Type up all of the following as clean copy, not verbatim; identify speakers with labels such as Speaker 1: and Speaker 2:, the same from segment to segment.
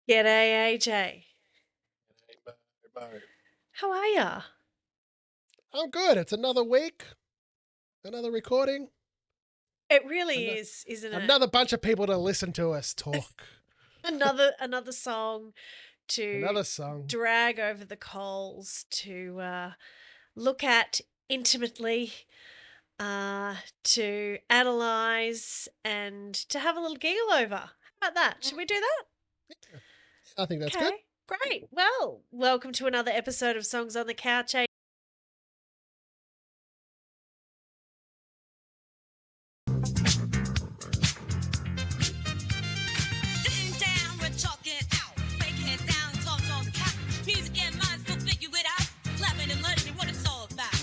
Speaker 1: G'day, AJ.
Speaker 2: Mo.
Speaker 1: How are ya?
Speaker 2: I'm good. It's another week, another recording,
Speaker 1: It really
Speaker 2: ano-
Speaker 1: is, isn't it?
Speaker 2: another bunch of people to listen to us talk.
Speaker 1: Another song to
Speaker 2: Another song.
Speaker 1: drag over the coals, to look at intimately, to analyze, and to have a little giggle over. How about that? Should we do that?
Speaker 2: Yeah, I think that's good.
Speaker 1: Okay, great. Well, welcome to another episode of Songs on the Couch.
Speaker 3: Sitting down, we're talking out, breaking it down, songs on the couch. Music and minds will figure it out, laughing and learning what it's all about.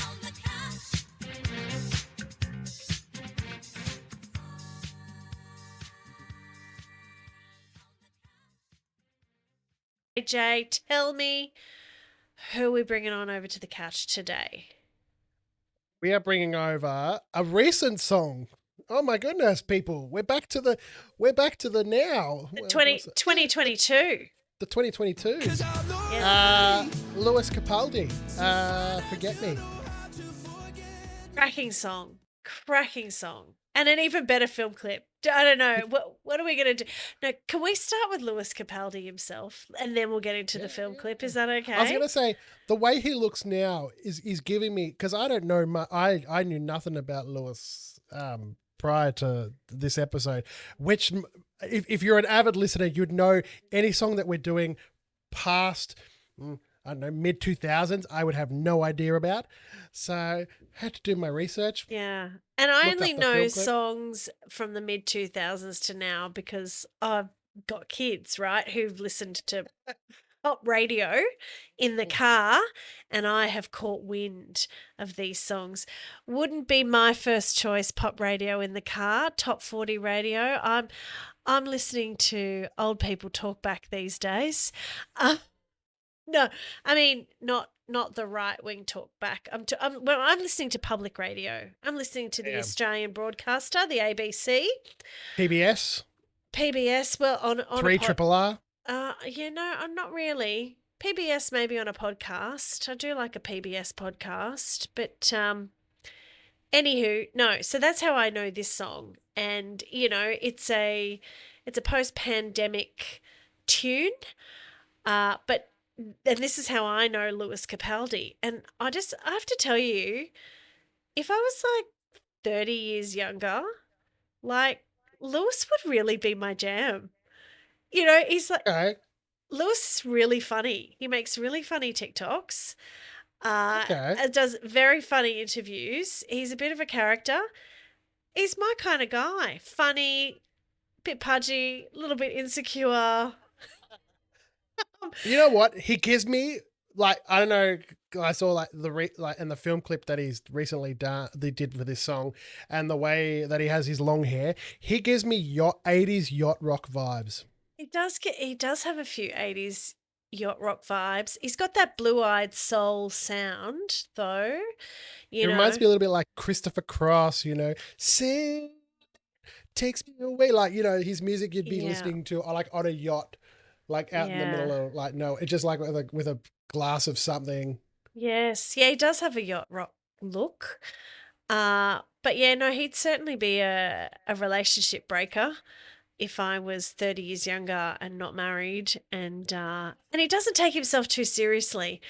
Speaker 3: On the couch.
Speaker 1: AJ, tell me who we're bringing on over to the couch today.
Speaker 2: We are bringing over a recent song. Oh my goodness, people! We're back to the now. Well,
Speaker 1: 2022.
Speaker 2: the 2022.
Speaker 1: Yeah.
Speaker 2: Lewis Capaldi. Forget Me.
Speaker 1: Cracking song, and an even better film clip. I don't know what are we going to do? No, can we start with Lewis Capaldi himself, and then we'll get into the film clip? Is that okay?
Speaker 2: I was gonna say the way he looks now is giving me, because I don't know I knew nothing about Lewis prior to this episode. Which if you're an avid listener, you'd know any song that we're doing past I don't know, mid 2000s, I would have no idea about. So I had to do my research.
Speaker 1: Yeah, and I
Speaker 2: Looked
Speaker 1: only
Speaker 2: up the
Speaker 1: know
Speaker 2: film clip.
Speaker 1: songs from the mid 2000s to now because I've got kids, right, who've listened to pop radio in the car, and I have caught wind of these songs. Wouldn't be my first choice pop radio in the car, top 40 radio. I'm listening to old people talk back these days. No, I mean not the right wing talk back. I'm listening to public radio. I'm listening to the
Speaker 2: Yeah.
Speaker 1: Australian broadcaster, the ABC,
Speaker 2: PBS,
Speaker 1: PBS. Well, on
Speaker 2: 3
Speaker 1: a
Speaker 2: Triple R.
Speaker 1: I'm not really. PBS maybe on a podcast. I do like a PBS podcast, but anywho, no. So that's how I know this song, and it's a post-pandemic tune, but and this is how I know Lewis Capaldi, and I have to tell you, if I was like 30 years younger, like Lewis would really be my jam. He's like
Speaker 2: Okay.
Speaker 1: Lewis is really funny. He makes really funny TikToks.
Speaker 2: Okay.
Speaker 1: Does very funny interviews. He's a bit of a character. He's my kind of guy. Funny, bit pudgy, a little bit insecure.
Speaker 2: You know what? He gives me, like, I don't know. I saw like in the film clip that he's recently done. They did for this song, and the way that he has his long hair, he gives me 80s yacht rock vibes.
Speaker 1: He does have a few 80s yacht rock vibes. He's got that blue-eyed soul sound though.
Speaker 2: It reminds me a little bit like Christopher Cross. Sing takes me away. Like, his music you'd be
Speaker 1: Yeah.
Speaker 2: listening to like on a yacht, like out in the middle of like no, it's just like with a glass of something.
Speaker 1: Yes. Yeah, he does have a yacht rock look. But yeah, no, he'd certainly be a relationship breaker if I was 30 years younger and not married, and he doesn't take himself too seriously.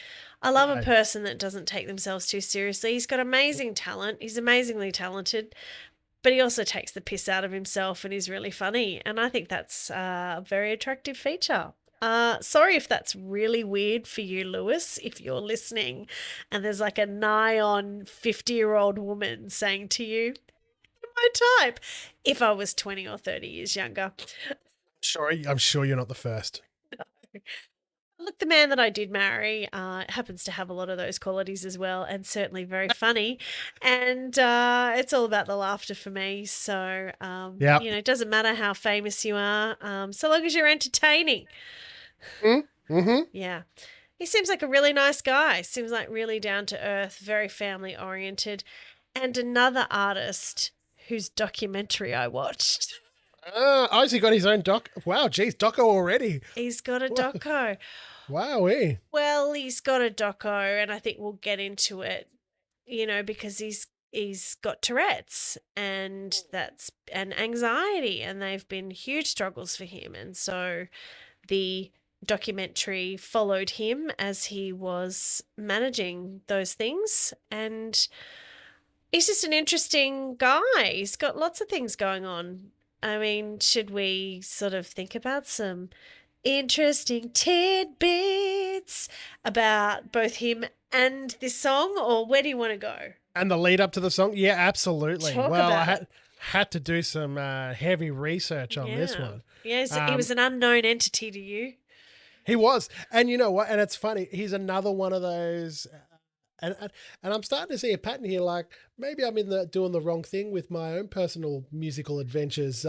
Speaker 1: I love a
Speaker 2: No.
Speaker 1: person that doesn't take themselves too seriously. He's got amazing talent. He's amazingly talented, but he also takes the piss out of himself and is really funny. And I think that's a very attractive feature. Sorry if that's really weird for you, Lewis, if you're listening and there's like a nigh on 50-year-old woman saying to you, "You're my type," if I was 20 or 30 years younger.
Speaker 2: I'm sure you're not the first.
Speaker 1: Look, the man that I did marry happens to have a lot of those qualities as well, and certainly very funny. And it's all about the laughter for me. So,
Speaker 2: Yep.
Speaker 1: it doesn't matter how famous you are, so long as you're entertaining.
Speaker 2: Mm-hmm.
Speaker 1: Yeah. He seems like a really nice guy. Seems like really down to earth, very family oriented. And another artist whose documentary I watched
Speaker 2: Oh, he got his own doc. Wow, geez, doco already.
Speaker 1: He's got a
Speaker 2: Wow.
Speaker 1: doco.
Speaker 2: Wow,
Speaker 1: Well, he's got a doco, and I think we'll get into it, because he's got Tourette's and anxiety, and they've been huge struggles for him. And so the documentary followed him as he was managing those things, and he's just an interesting guy. He's got lots of things going on. I mean, should we sort of think about some interesting tidbits about both him and this song, or where do you want to go?
Speaker 2: And the lead up to the song? Yeah, absolutely.
Speaker 1: Talk
Speaker 2: well, I
Speaker 1: about
Speaker 2: had to do some heavy research on this one.
Speaker 1: Yes, he was an unknown entity to you.
Speaker 2: He was. And you know what? And it's funny. He's another one of those. And I'm starting to see a pattern here. Like maybe I'm doing the wrong thing with my own personal musical adventures.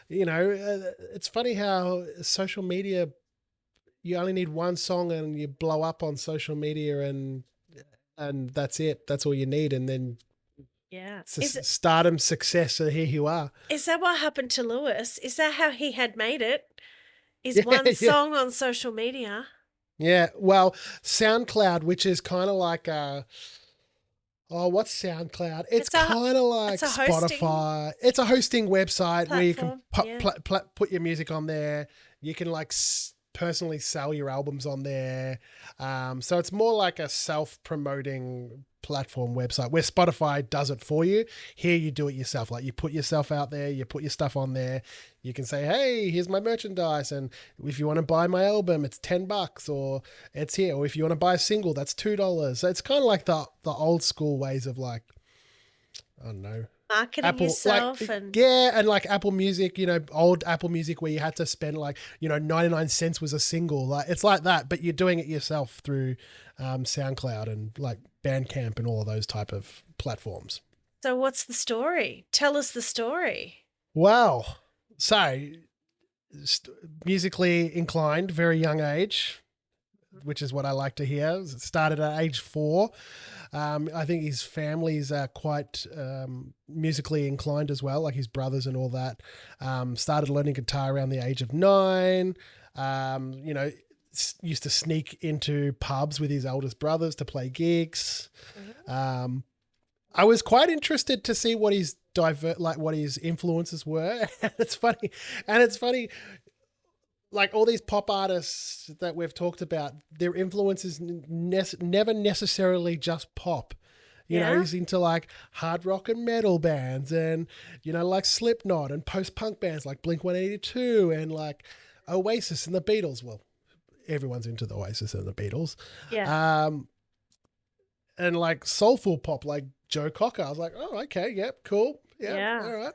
Speaker 2: It's funny how social media, you only need one song and you blow up on social media and that's it. That's all you need. And then
Speaker 1: Yeah.
Speaker 2: stardom, success, and here you are.
Speaker 1: Is that what happened to Lewis? Is that how he had made it? Is
Speaker 2: Yeah,
Speaker 1: one
Speaker 2: yeah.
Speaker 1: song on social media?
Speaker 2: Yeah, well, SoundCloud, which is kind of like what's SoundCloud? It's kind of like
Speaker 1: it's a hosting
Speaker 2: Spotify. It's a hosting website where you can
Speaker 1: platform,
Speaker 2: put your music on there. You can like personally sell your albums on there. So it's more like a self-promoting platform website where Spotify does it for you. Here you do it yourself. Like you put yourself out there, you put your stuff on there. You can say, hey, here's my merchandise. And if you want to buy my album, it's $10 or it's here. Or if you want to buy a single, that's $2. So it's kind of like the old school ways of like, I don't know.
Speaker 1: marketing yourself
Speaker 2: and like Apple Music, old Apple Music where you had to spend like, 99 cents was a single. Like it's like that, but you're doing it yourself through SoundCloud and like Bandcamp and all of those type of platforms.
Speaker 1: So what's the story? Tell us the story.
Speaker 2: Wow. So musically inclined, very young age, which is what I like to hear. It started at age 4. I think his family's quite musically inclined as well, like his brothers and all that. Started learning guitar around the age of 9. Used to sneak into pubs with his eldest brothers to play gigs.
Speaker 1: Mm-hmm.
Speaker 2: I was quite interested to see what his influences were. It's funny. Like all these pop artists that we've talked about, their influences never necessarily just pop. He's into like hard rock and metal bands and, like Slipknot and post-punk bands like Blink-182 and like Oasis and the Beatles. Well, everyone's into the Oasis and the Beatles.
Speaker 1: Yeah.
Speaker 2: And like soulful pop like Joe Cocker. I was like, oh, okay, yep, cool. Yeah. All right.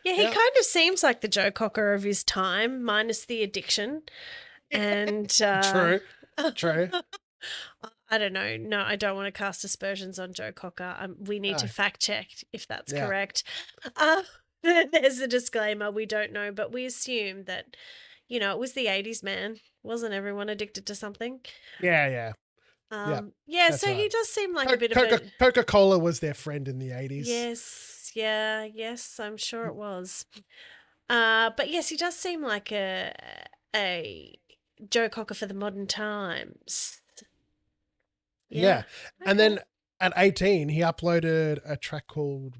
Speaker 1: Yeah, he kind of seems like the Joe Cocker of his time, minus the addiction. And
Speaker 2: True.
Speaker 1: I don't know. No, I don't want to cast aspersions on Joe Cocker. We need to fact check if that's correct. There's a disclaimer. We don't know, but we assume that, it was the 80s, man. Wasn't everyone addicted to something?
Speaker 2: Yeah.
Speaker 1: So he does seem like a bit of a...
Speaker 2: Coca-Cola was their friend in the 80s.
Speaker 1: Yes, I'm sure it was. But yes, he does seem like a Joe Cocker for the modern times.
Speaker 2: Yeah. And then at 18, he uploaded a track called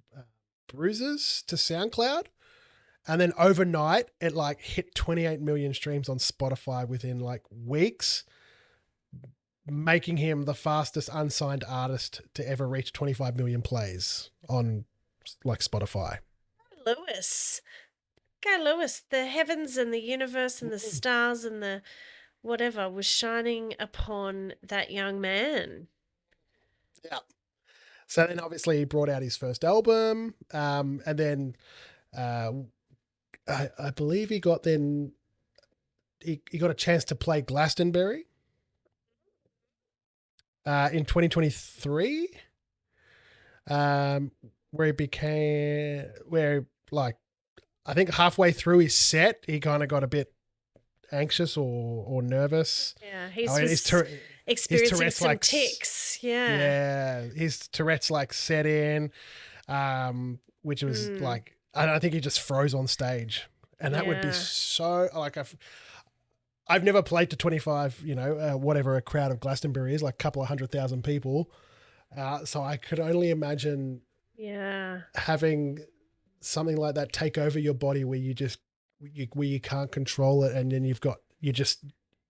Speaker 2: Bruises to SoundCloud. And then overnight, it like hit 28 million streams on Spotify within like weeks, making him the fastest unsigned artist to ever reach 25 million plays on like Spotify.
Speaker 1: Lewis. Go Lewis. The heavens and the universe and the stars and the whatever was shining upon that young man.
Speaker 2: Yeah. So then obviously he brought out his first album. And then I believe he got a chance to play Glastonbury in 2023. Where I think halfway through his set, he kind of got a bit anxious or nervous.
Speaker 1: Yeah, he's experiencing some tics.
Speaker 2: Yeah, his Tourette's like set in, which was like, I think he just froze on stage And that would be
Speaker 1: Yeah.
Speaker 2: so like I've never played to 25, whatever a crowd of Glastonbury is, like a couple of 100,000 people. So I could only imagine
Speaker 1: Yeah.
Speaker 2: having something like that take over your body where where you can't control it, and then you just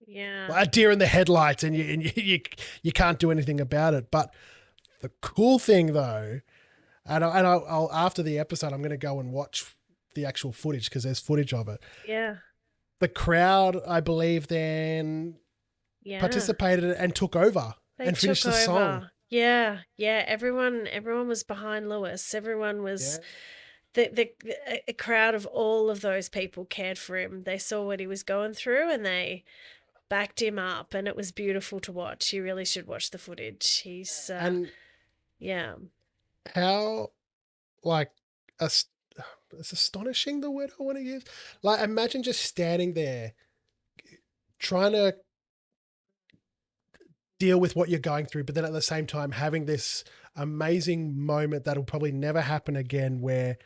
Speaker 1: Yeah.
Speaker 2: like a deer in the headlights, and you can't do anything about it. But the cool thing though, I'll after the episode, I'm going to go and watch the actual footage because there's footage of it.
Speaker 1: Yeah.
Speaker 2: The crowd, I believe, then
Speaker 1: Yeah.
Speaker 2: participated and took over
Speaker 1: They
Speaker 2: and finished
Speaker 1: took
Speaker 2: the song.
Speaker 1: over. Yeah. Yeah. Everyone was behind Lewis. Everyone
Speaker 2: Yeah.
Speaker 1: was a crowd of all of those people cared for him. They saw what he was going through and they backed him up, and it was beautiful to watch. You really should watch the footage. He's
Speaker 2: And
Speaker 1: yeah.
Speaker 2: how, like, as it's astonishing the word I want to use. Like, imagine just standing there trying to deal with what you're going through, but then at the same time having this amazing moment that'll probably never happen again where,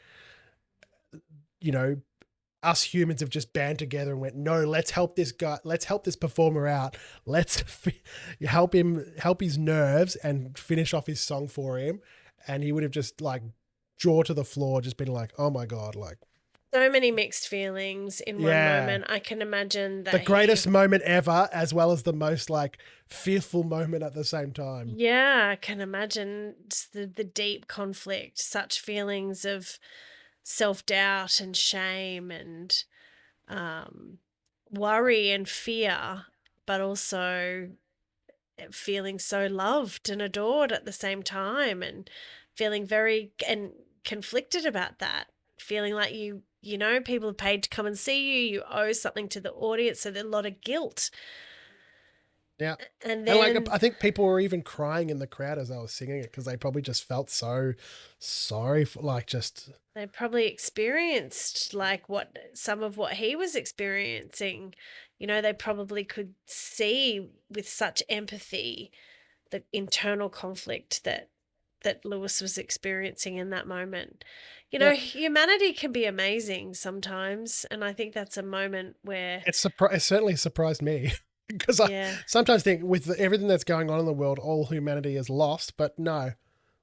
Speaker 2: you know, us humans have just band together and went, no, let's help this guy, let's help this performer out, let's help his nerves and finish off his song for him. And he would have just like jaw to the floor, just been like, oh my God, like,
Speaker 1: So many mixed feelings in one
Speaker 2: yeah,
Speaker 1: moment. I can imagine
Speaker 2: the
Speaker 1: that
Speaker 2: greatest moment ever, as well as the most like fearful moment at the same time.
Speaker 1: yeah, I can imagine just the deep conflict, such feelings of self-doubt and shame and um, worry and fear, but also feeling so loved and adored at the same time, and feeling very and conflicted about that, feeling like people have paid to come and see you owe something to the audience, so there's a lot of guilt.
Speaker 2: Yeah.
Speaker 1: And
Speaker 2: And like,
Speaker 1: then
Speaker 2: I think people were even crying in the crowd as I was singing it because they probably just felt so sorry for, like, just,
Speaker 1: they probably experienced like what some of what he was experiencing. They probably could see with such empathy the internal conflict that Lewis was experiencing in that moment.
Speaker 2: yeah.
Speaker 1: Humanity can be amazing sometimes, and I think that's a moment where
Speaker 2: It certainly surprised me because I
Speaker 1: yeah,
Speaker 2: sometimes think with everything that's going on in the world, all humanity is lost. But no,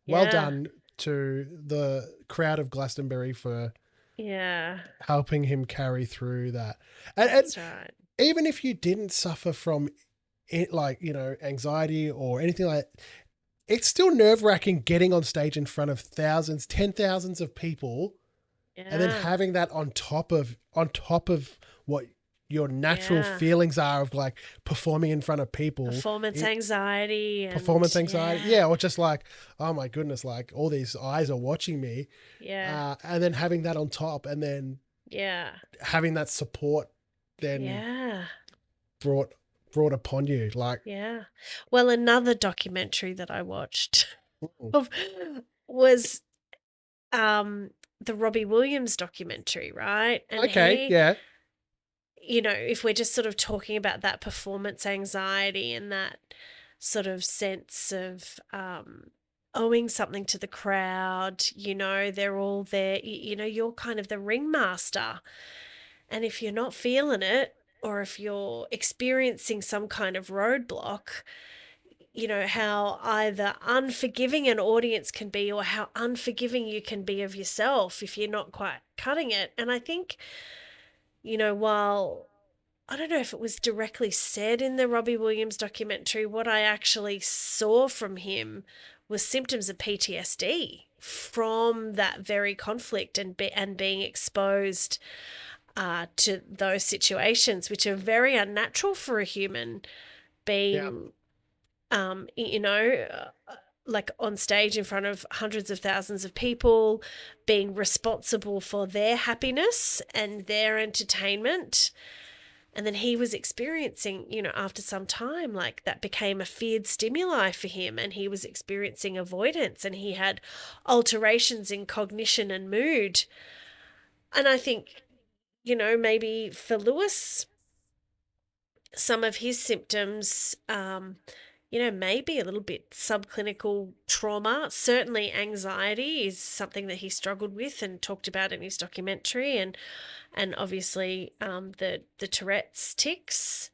Speaker 2: well
Speaker 1: yeah,
Speaker 2: done to the crowd of Glastonbury for
Speaker 1: yeah,
Speaker 2: helping him carry through that. And
Speaker 1: that's right.
Speaker 2: even if you didn't suffer from it, like, anxiety or anything like that, it's still nerve wracking getting on stage in front of thousands, 10,000s of people, and then
Speaker 1: Yeah,
Speaker 2: having that on top of what your natural
Speaker 1: yeah.
Speaker 2: feelings are of like performing in front of people,
Speaker 1: Performance anxiety and
Speaker 2: performance anxiety,
Speaker 1: yeah,
Speaker 2: yeah, or just like, oh my goodness, like all these eyes are watching me,
Speaker 1: yeah,
Speaker 2: and then having that on top, and then
Speaker 1: yeah,
Speaker 2: having that support then
Speaker 1: yeah,
Speaker 2: brought brought upon you, like,
Speaker 1: yeah. Well, another documentary that I watched
Speaker 2: mm,
Speaker 1: of was the Robbie Williams documentary, right? And
Speaker 2: okay,
Speaker 1: he,
Speaker 2: yeah,
Speaker 1: if we're just sort of talking about that performance anxiety and that sort of sense of owing something to the crowd, they're all there, you're kind of the ringmaster. And if you're not feeling it, or if you're experiencing some kind of roadblock, how either unforgiving an audience can be or how unforgiving you can be of yourself if you're not quite cutting it. And I think, while I don't know if it was directly said in the Robbie Williams documentary, what I actually saw from him was symptoms of PTSD from that very conflict and being exposed to those situations, which are very unnatural for a human
Speaker 2: yeah,
Speaker 1: being, like on stage in front of hundreds of thousands of people, being responsible for their happiness and their entertainment. And then he was experiencing, after some time, like that became a feared stimuli for him, and he was experiencing avoidance, and he had alterations in cognition and mood. And I think, maybe for Lewis, some of his symptoms, maybe a little bit subclinical trauma. Certainly anxiety is something that he struggled with and talked about in his documentary, and obviously the Tourette's tics.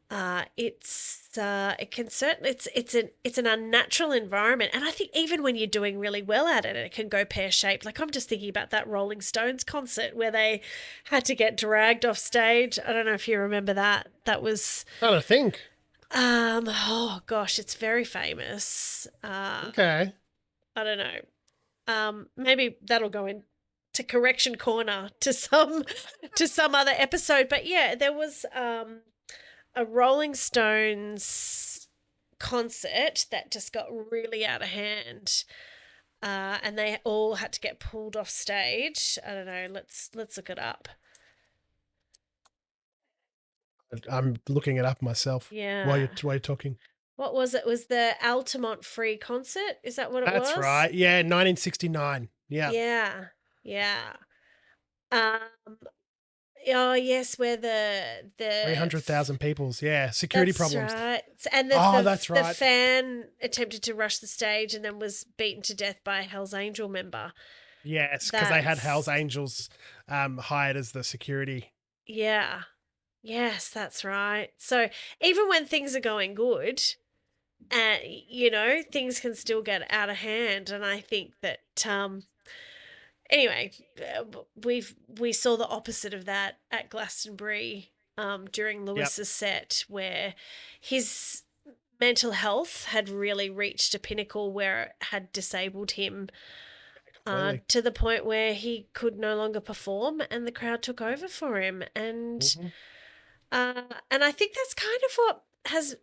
Speaker 1: It can certainly it's an unnatural environment, and I think even when you're doing really well at it can go pear shaped. Like, I'm just thinking about that Rolling Stones concert where they had to get dragged off stage. I don't know if you remember that. That was
Speaker 2: I don't think.
Speaker 1: oh gosh, it's very famous.
Speaker 2: Okay.
Speaker 1: I don't know. Maybe that'll go in to correction corner to some other episode. But yeah, there was a Rolling Stones concert that just got really out of hand, and they all had to get pulled off stage. I don't know. Let's look it up.
Speaker 2: I'm looking it up myself while
Speaker 1: Yeah.
Speaker 2: you're talking.
Speaker 1: What was it? Was the Altamont Free concert? Is that what it was?
Speaker 2: That's right. Yeah, 1969. Yeah.
Speaker 1: Yeah. Yeah. Um. Oh yes, where the
Speaker 2: 300,000 people's. Yeah. Security
Speaker 1: that's
Speaker 2: problems.
Speaker 1: right. And
Speaker 2: That's
Speaker 1: the
Speaker 2: right.
Speaker 1: fan attempted to rush the stage and then was beaten to death by a Hell's Angel member.
Speaker 2: Yes, because they had
Speaker 1: That's
Speaker 2: Hell's Angels hired as the security.
Speaker 1: yeah. Yes, that's right. So even when things are going good, things can still get out of hand. And I think that anyway, we saw the opposite of that at Glastonbury during
Speaker 2: Yep.
Speaker 1: Lewis's set, where his mental health had really reached a pinnacle where it had disabled him
Speaker 2: Completely.
Speaker 1: to the point where he could no longer perform, and the crowd took over for him.
Speaker 2: Mhm.
Speaker 1: And I think that's kind of what has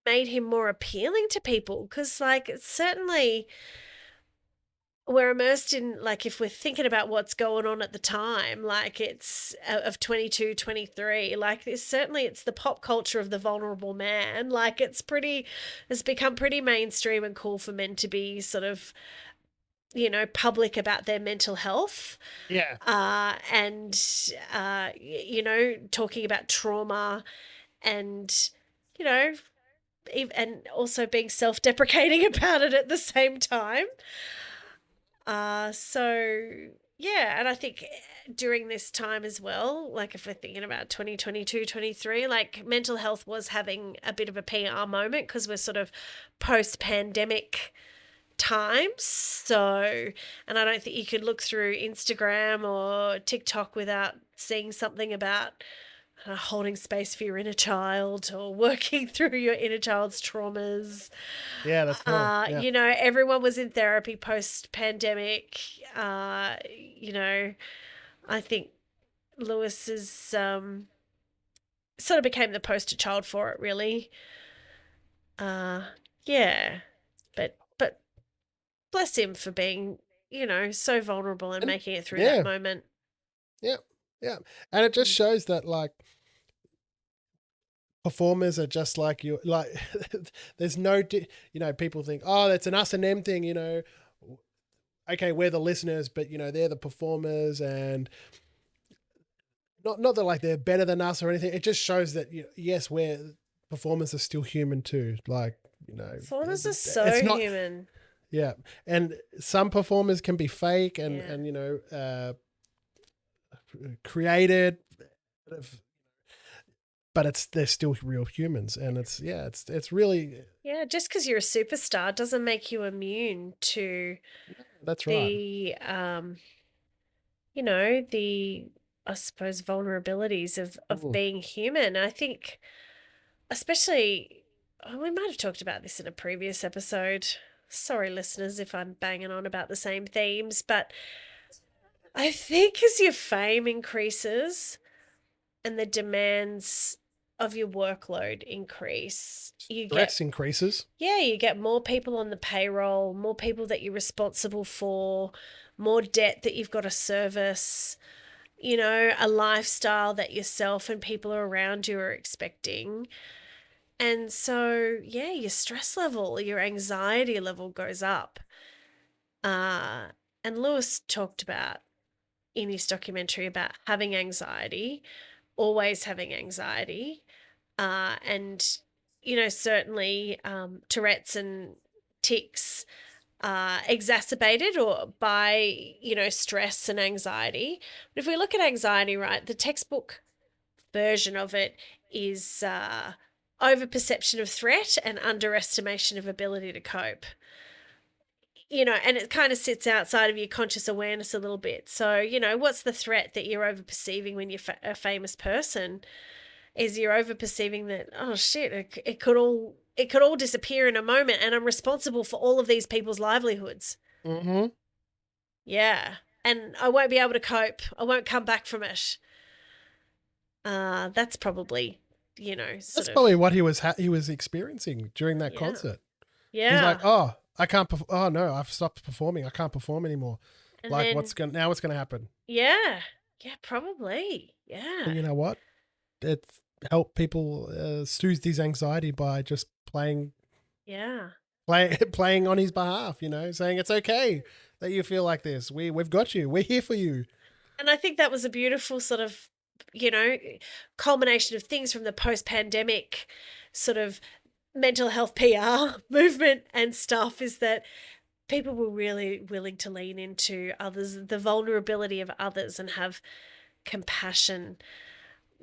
Speaker 1: made him more appealing to people, because like it's certainly we're immersed in, like, if we're thinking about what's going on at the time, like it's of 22, 23, like it's the pop culture of the vulnerable man. Like it's become pretty mainstream and cool for men to be sort of, public about their mental health.
Speaker 2: Yeah.
Speaker 1: And talking about trauma, and you know and also being self-deprecating about it at the same time. So yeah, and I think during this time as well, like if we're thinking about 2022, 23, like mental health was having a bit of a PR moment because we're sort of post-pandemic times. So, and I don't think you could look through Instagram or TikTok without seeing something about holding space for your inner child or working through your inner child's traumas.
Speaker 2: Yeah, that's right. Yeah.
Speaker 1: Everyone was in therapy post-pandemic. I think Lewis is sort of became the poster child for it, really. Yeah, but bless him for being, so vulnerable and making it through
Speaker 2: yeah.
Speaker 1: that moment.
Speaker 2: Yeah. Yeah. And it just shows that, like, performers are just like you. Like, there's no, people think, oh, that's an us and them thing, Okay, we're the listeners, but, they're the performers, and not that like they're better than us or anything. It just shows that, yes, performers are still human too. Like,
Speaker 1: Performers are
Speaker 2: it's
Speaker 1: so
Speaker 2: not
Speaker 1: human.
Speaker 2: Yeah, and some performers can be fake and created, but they're still real humans, and it's really
Speaker 1: Yeah, just because you're a superstar doesn't make you immune to
Speaker 2: that's right.
Speaker 1: the the, I suppose, vulnerabilities of being human. I think, especially, we might have talked about this in a previous episode. Sorry, listeners, if I'm banging on about the same themes, but I think as your fame increases and the demands of your workload increase,
Speaker 2: Stress increases.
Speaker 1: Yeah, you get more people on the payroll, more people that you're responsible for, more debt that you've got to service, a lifestyle that yourself and people around you are expecting. And so, yeah, your stress level, your anxiety level goes up. And Lewis talked about in his documentary about having anxiety, always having anxiety, and certainly Tourette's and tics are exacerbated or by, stress and anxiety. But if we look at anxiety, right, the textbook version of it is overperception of threat and underestimation of ability to cope. And it kind of sits outside of your conscious awareness a little bit. So, what's the threat that you're overperceiving when you're a famous person? Is you're overperceiving that, oh shit, it could all disappear in a moment, and I'm responsible for all of these people's livelihoods.
Speaker 2: Mm-hmm.
Speaker 1: Yeah, and I won't be able to cope. I won't come back from it. That's probably,
Speaker 2: That's probably what he was experiencing during that concert.
Speaker 1: Yeah.
Speaker 2: He's like, oh, I can't. Oh no, I've stopped performing. I can't perform anymore.
Speaker 1: And
Speaker 2: like,
Speaker 1: then,
Speaker 2: what's gonna happen?
Speaker 1: Yeah, probably. Yeah.
Speaker 2: But you know what? It's helped people soothe his anxiety by just playing on his behalf. Saying it's okay that you feel like this. We've got you. We're here for you.
Speaker 1: And I think that was a beautiful sort of, culmination of things from the post-pandemic sort of mental health PR movement and stuff, is that people were really willing to lean into others, the vulnerability of others, and have compassion.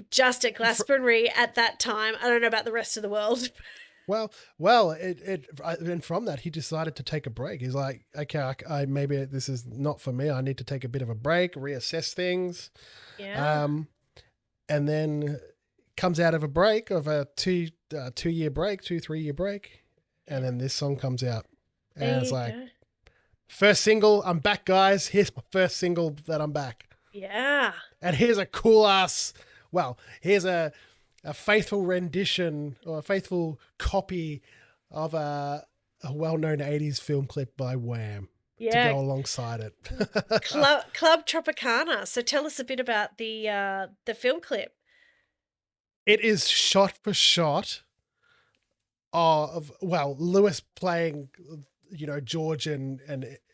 Speaker 1: Just at Glastonbury at that time. I don't know about the rest of the world.
Speaker 2: Well, and from that, he decided to take a break. He's like, okay, I maybe this is not for me. I need to take a bit of a break, reassess things.
Speaker 1: Yeah.
Speaker 2: And then comes out of a break of a 2-year break, 3-year break. And then this song comes out. And it's like, first single, I'm back, guys. Here's my first single that I'm back.
Speaker 1: Yeah.
Speaker 2: And here's a cool ass, here's a faithful rendition or a faithful copy of a well-known 80s film clip by Wham to go alongside it.
Speaker 1: Club Tropicana. So tell us a bit about the film clip.
Speaker 2: It is shot for shot of, Lewis playing, George and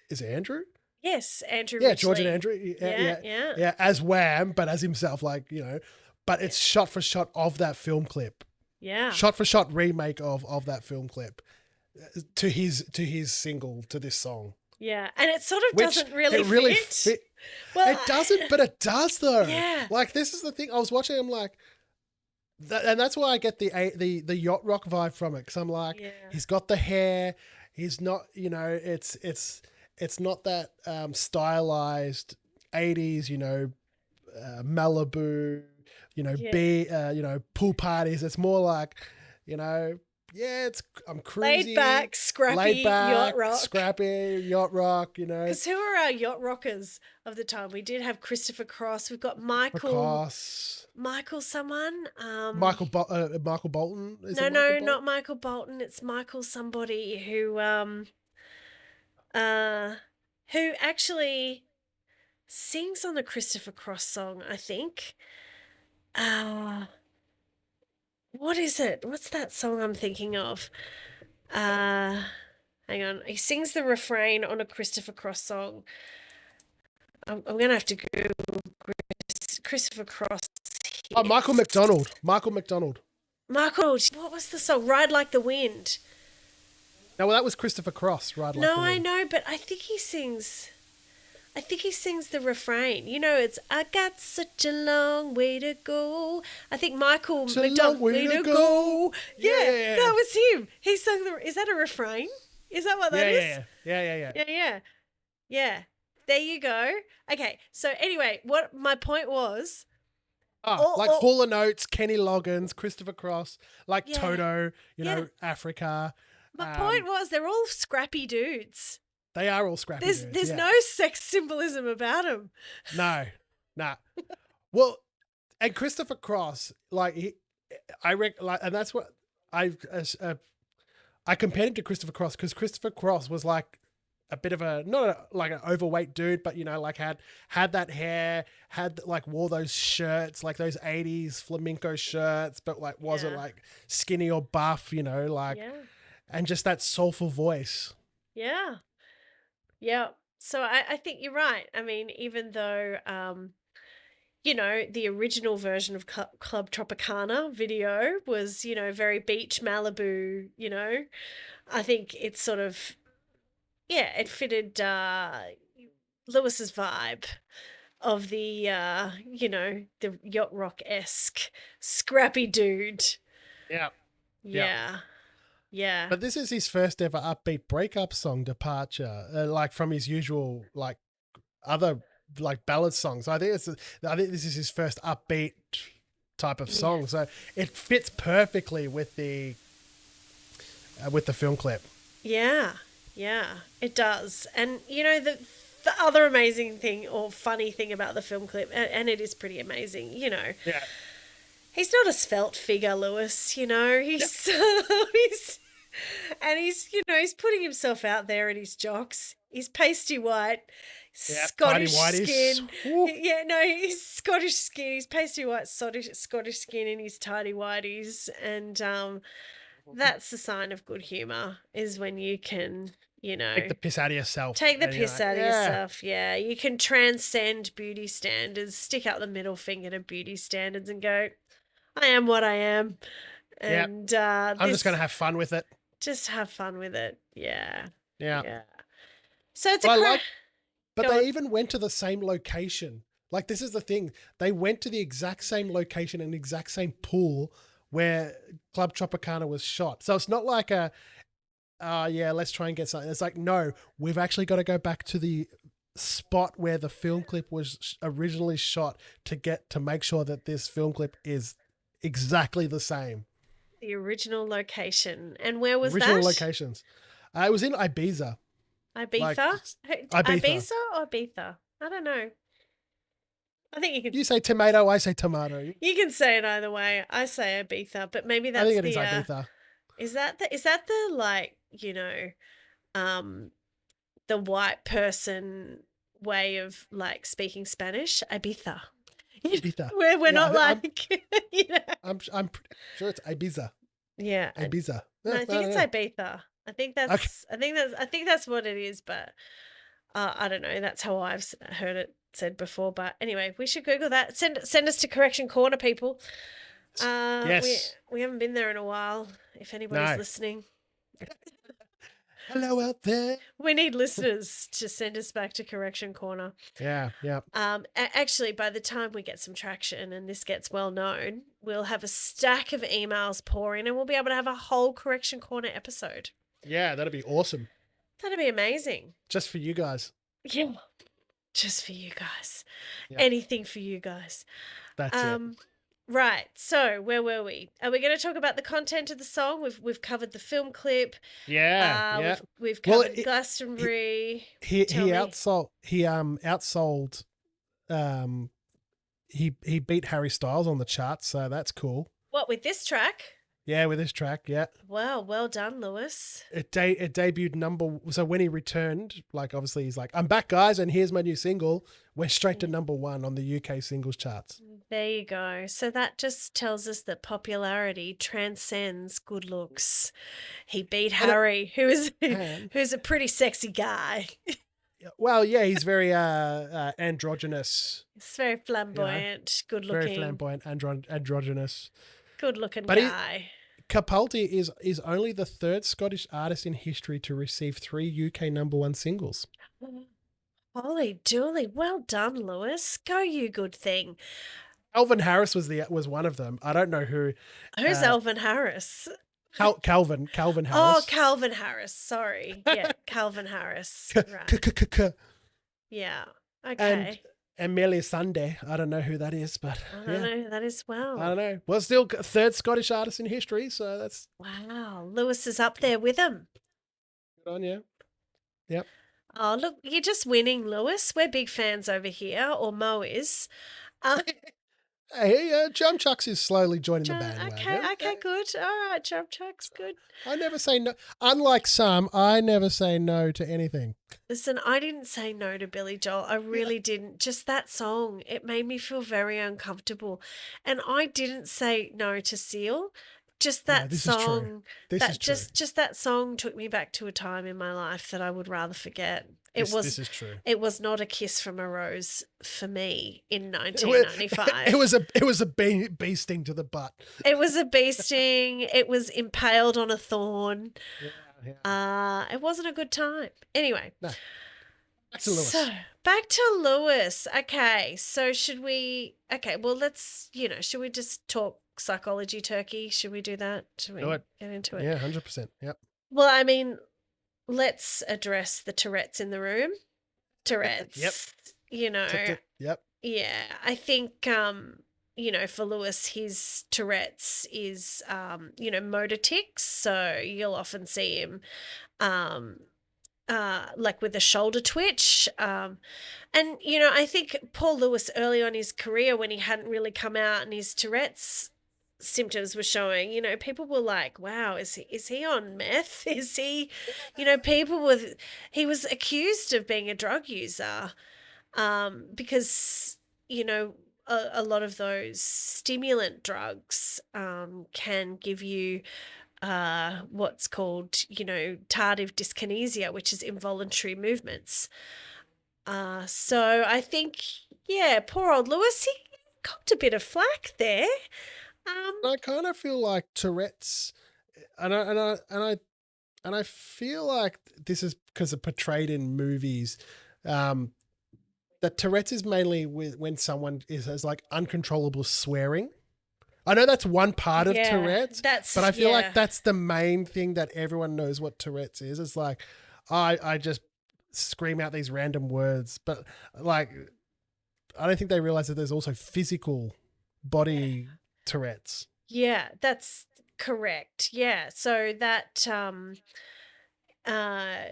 Speaker 2: is it Andrew?
Speaker 1: Yes, Andrew.
Speaker 2: Yeah,
Speaker 1: Ridgely.
Speaker 2: George and Andrew. Yeah, as Wham, but as himself, but it's shot for shot of that film clip.
Speaker 1: Yeah.
Speaker 2: Shot for shot remake of that film clip to his single, to this song.
Speaker 1: Yeah, and it sort of doesn't really fit.
Speaker 2: Well, it doesn't, but it does though.
Speaker 1: Yeah.
Speaker 2: Like, this is the thing. I was watching, I'm like, and that's why I get the yacht rock vibe from it, because I'm like, he's got the hair. He's not, it's not that stylized 80s, Malibu, pool parties. It's more like, I'm cruising.
Speaker 1: Laid back,
Speaker 2: scrappy yacht rock,
Speaker 1: Because who are our yacht rockers of the time? We did have Christopher Cross. We've got Michael someone.
Speaker 2: Michael Bolton.
Speaker 1: No, not Michael Bolton. It's Michael somebody who actually sings on the Christopher Cross song, I think. What is it? What's that song I'm thinking of? Hang on. He sings the refrain on a Christopher Cross song. I'm going to have to Google Christopher Cross.
Speaker 2: Oh, Michael McDonald. Michael,
Speaker 1: what was the song? Ride Like the Wind.
Speaker 2: No, well, that was Christopher Cross, Ride Like the Wind.
Speaker 1: No, I know, but I think he sings the refrain. It's I got such a long way to go. I think Michael McDonald, way to go. Yeah, that was him. He sang is that a refrain? Is that what that is? Yeah. There you go. Okay, so anyway, what my point was...
Speaker 2: Hall & Oates, Kenny Loggins, Christopher Cross, Toto, Africa.
Speaker 1: My point was they're all scrappy dudes.
Speaker 2: They are all scrappy dudes.
Speaker 1: There's no sex symbolism about them.
Speaker 2: No, nah. Well, and Christopher Cross, and that's what I compared him to Christopher Cross, because Christopher Cross was like a bit of like an overweight dude, but had that hair, wore those shirts, like those 80s flamenco shirts, but wasn't skinny or buff, and just that soulful voice.
Speaker 1: Yeah. Yeah. So I think you're right. I mean, even though the original version of Club Tropicana video was, very beach Malibu, I think it's sort of, yeah, it fitted Lewis's vibe of the yacht rock-esque scrappy dude.
Speaker 2: Yeah. Yeah.
Speaker 1: Yeah. Yeah.
Speaker 2: But this is his first ever upbeat breakup song departure, like from his usual like other like ballad songs. I think this is his first upbeat type of song, so it fits perfectly with the film clip.
Speaker 1: Yeah. Yeah, it does. And the other amazing thing or funny thing about the film clip, and it is pretty amazing,
Speaker 2: Yeah.
Speaker 1: he's not a svelte figure, Lewis, he's he's putting himself out there in his jocks. He's pasty white, Scottish
Speaker 2: tidy whities.
Speaker 1: skin.
Speaker 2: Woo.
Speaker 1: Yeah, no, he's Scottish skin. He's pasty white, Scottish skin in his tidy whities, and that's the sign of good humour is when you can,
Speaker 2: Take the piss out of yourself.
Speaker 1: take the
Speaker 2: and you're
Speaker 1: piss
Speaker 2: like,
Speaker 1: out of
Speaker 2: yeah.
Speaker 1: yourself. Yeah, you can transcend beauty standards, stick out the middle finger to beauty standards, and go, "I am what I am,"
Speaker 2: Yep.
Speaker 1: and
Speaker 2: I'm just gonna have fun with it.
Speaker 1: just have fun with it. Yeah,
Speaker 2: Yeah.
Speaker 1: yeah. So it's
Speaker 2: But
Speaker 1: a
Speaker 2: I like- But
Speaker 1: Go
Speaker 2: they
Speaker 1: on.
Speaker 2: even went to the same location. Like, this is the thing. They went to the exact same location and exact same pool where Club Tropicana was shot. So it's not like let's try and get something. It's like, no, we've actually got to go back to the spot where the film clip was originally shot to make sure that this film clip is exactly the same.
Speaker 1: the original location. And where was
Speaker 2: Original
Speaker 1: that?
Speaker 2: locations. It was in Ibiza.
Speaker 1: Ibiza?
Speaker 2: Like,
Speaker 1: Ibiza
Speaker 2: Ibiza.
Speaker 1: or Ibiza? I don't know. I think you can
Speaker 2: You say tomato, I say tomato.
Speaker 1: you can say it either way. I say Ibiza, but maybe that's
Speaker 2: I think it
Speaker 1: the
Speaker 2: is Ibiza.
Speaker 1: is that the like, the white person way of like speaking Spanish? Ibiza.
Speaker 2: Ibiza.
Speaker 1: Where we're
Speaker 2: Yeah,
Speaker 1: not
Speaker 2: I'm-
Speaker 1: like
Speaker 2: I'm pretty sure it's Ibiza.
Speaker 1: Yeah.
Speaker 2: Ibiza.
Speaker 1: No, I
Speaker 2: Yeah,
Speaker 1: think it's
Speaker 2: know.
Speaker 1: Ibiza. I think that's what it is, but I don't know. That's how I've heard it said before. But anyway, we should Google that. Send us to Correction Corner, people.
Speaker 2: Yes.
Speaker 1: We haven't been there in a while. If anybody's
Speaker 2: No.
Speaker 1: listening,
Speaker 2: Hello out there.
Speaker 1: we need listeners to send us back to Correction Corner.
Speaker 2: Yeah, yeah.
Speaker 1: Actually, by the time we get some traction and this gets well known, we'll have a stack of emails pour in, and we'll be able to have a whole Correction Corner episode.
Speaker 2: Yeah, that'd be awesome.
Speaker 1: That'd be amazing.
Speaker 2: Just for you guys.
Speaker 1: Yeah. Just for you guys.
Speaker 2: Yeah.
Speaker 1: Anything for you guys.
Speaker 2: That's it.
Speaker 1: Right. So where were we? Are we going to talk about the content of the song? We've covered the film clip.
Speaker 2: Yeah, yeah.
Speaker 1: We've
Speaker 2: Well,
Speaker 1: covered Glastonbury.
Speaker 2: He
Speaker 1: Tell me.
Speaker 2: outsold he beat Harry Styles on the charts, so that's cool.
Speaker 1: What, with this track?
Speaker 2: Yeah, with this track, yeah.
Speaker 1: Wow, well done, Lewis.
Speaker 2: It debuted so when he returned, like obviously he's like, I'm back guys and here's my new single, went straight to #1 on the UK singles charts.
Speaker 1: There you go. So that just tells us that popularity transcends good looks. He beat Harry, who's a pretty sexy guy.
Speaker 2: Well, yeah, he's very androgynous.
Speaker 1: He's very flamboyant, good looking.
Speaker 2: Very flamboyant, androgynous.
Speaker 1: Good looking
Speaker 2: But
Speaker 1: guy.
Speaker 2: Capaldi is only the third Scottish artist in history to receive 3 UK #1 singles.
Speaker 1: Holy dooly. Well done, Lewis. Go you good thing.
Speaker 2: Calvin Harris was one of them. I don't know who.
Speaker 1: Who's Elvin Harris?
Speaker 2: Calvin
Speaker 1: Oh,
Speaker 2: Harris.
Speaker 1: Calvin Harris. Sorry. Yeah, Calvin Harris. Right. Yeah. Okay.
Speaker 2: And Amelia Sunday. I don't know who that is, but
Speaker 1: I don't know who that is. Wow.
Speaker 2: I don't know. Well, still third Scottish artist in history, so that's
Speaker 1: Wow. Lewis is up there with him.
Speaker 2: good on you. Yep.
Speaker 1: Oh, look, you're just winning, Lewis. We're big fans over here, or Mo is.
Speaker 2: Hey, Jump Chucks is slowly joining the bandwagon.
Speaker 1: Okay, good. All right, Jump Chuck's good.
Speaker 2: I never say no. Unlike some, I never say no to anything.
Speaker 1: Listen, I didn't say no to Billy Joel. I really didn't. Just that song, it made me feel very uncomfortable. And I didn't say no to Seal. just
Speaker 2: No,
Speaker 1: that
Speaker 2: this is true.
Speaker 1: song,
Speaker 2: This is true.
Speaker 1: just that song took me back to a time in my life that I would rather forget.
Speaker 2: This is true.
Speaker 1: It was not a kiss from a rose for me in
Speaker 2: It was,
Speaker 1: 1995.
Speaker 2: it was a bee sting to the butt.
Speaker 1: It was a bee sting. It was impaled on a thorn.
Speaker 2: Yeah.
Speaker 1: It wasn't a good time. Anyway,
Speaker 2: No. Back to Lewis.
Speaker 1: so back to Lewis. Okay, so should we? Okay, well, let's. Should we just talk psychology, Turkey? Should we do that? Should we
Speaker 2: Do it.
Speaker 1: get into it?
Speaker 2: Yeah, 100%. Yep.
Speaker 1: Well, I mean, let's address the Tourette's in the room. Tourette's.
Speaker 2: Yep. Yep.
Speaker 1: Yeah, I think for Lewis, his Tourette's is motor tics. So you'll often see him like with a shoulder twitch. And I think Paul Lewis early on in his career, when he hadn't really come out and his Tourette's symptoms were showing, people were like, wow, is he on meth? Is he, he was accused of being a drug user because, a lot of those stimulant drugs can give you what's called, tardive dyskinesia, which is involuntary movements. So I think, yeah, poor old Lewis, he copped a bit of flack there.
Speaker 2: I kind of feel like Tourette's, and I feel like this is because it's portrayed in movies. That Tourette's is mainly when someone has like uncontrollable swearing. I know that's one part of Tourette's, but I feel like that's the main thing that everyone knows what Tourette's is. It's like, I just scream out these random words, but like, I don't think they realize that there's also physical body Tourette's.
Speaker 1: Yeah, that's correct. Yeah, so that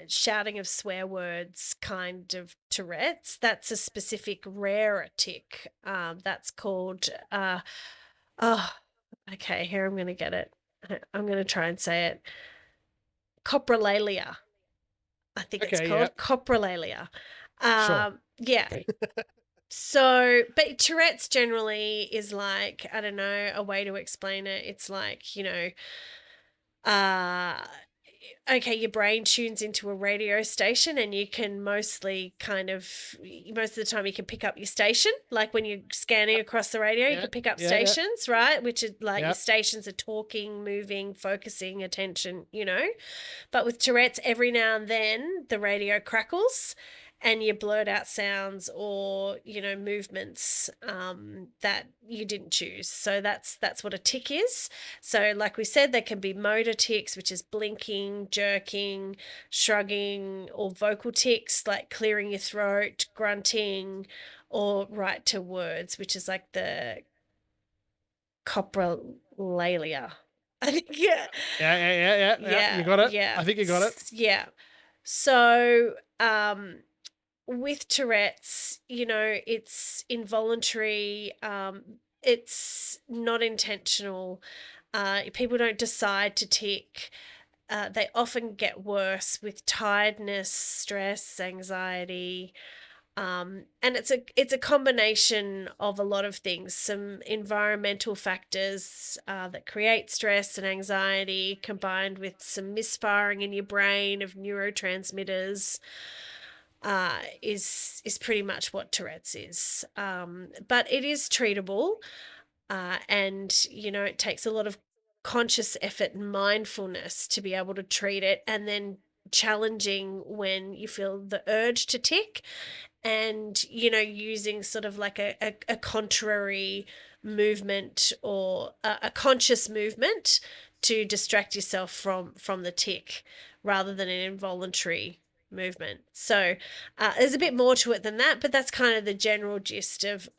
Speaker 1: shouting of swear words kind of Tourette's, that's a specific rare tic. That's called okay, here I'm going to get it. I'm going to try and say it. Coprolalia. I think it's called coprolalia.
Speaker 2: Sure.
Speaker 1: Yeah. So, but Tourette's generally is like, I don't know, a way to explain it. It's like, okay, your brain tunes into a radio station and you can most of the time you can pick up your station. Like when you're scanning across the radio, you can pick up stations, right? Which is like your stations are talking, moving, focusing, attention, But with Tourette's, every now and then the radio crackles and you blurt out sounds or, movements that you didn't choose. So that's what a tic is. So like we said, there can be motor tics, which is blinking, jerking, shrugging, or vocal tics like clearing your throat, grunting, or right to words, which is like the coprolalia. I think,
Speaker 2: Yeah. You got it.
Speaker 1: Yeah.
Speaker 2: I think you got it.
Speaker 1: Yeah. So, with Tourette's, it's involuntary, it's not intentional. People don't decide to tic. They often get worse with tiredness, stress, anxiety. And it's a combination of a lot of things, some environmental factors that create stress and anxiety, combined with some misfiring in your brain of neurotransmitters. Is pretty much what Tourette's is. But it is treatable, and it takes a lot of conscious effort and mindfulness to be able to treat it, and then challenging when you feel the urge to tic, and using sort of like a contrary movement or a conscious movement to distract yourself from the tic rather than an involuntary movement. So there's a bit more to it than that, but that's kind of the general gist of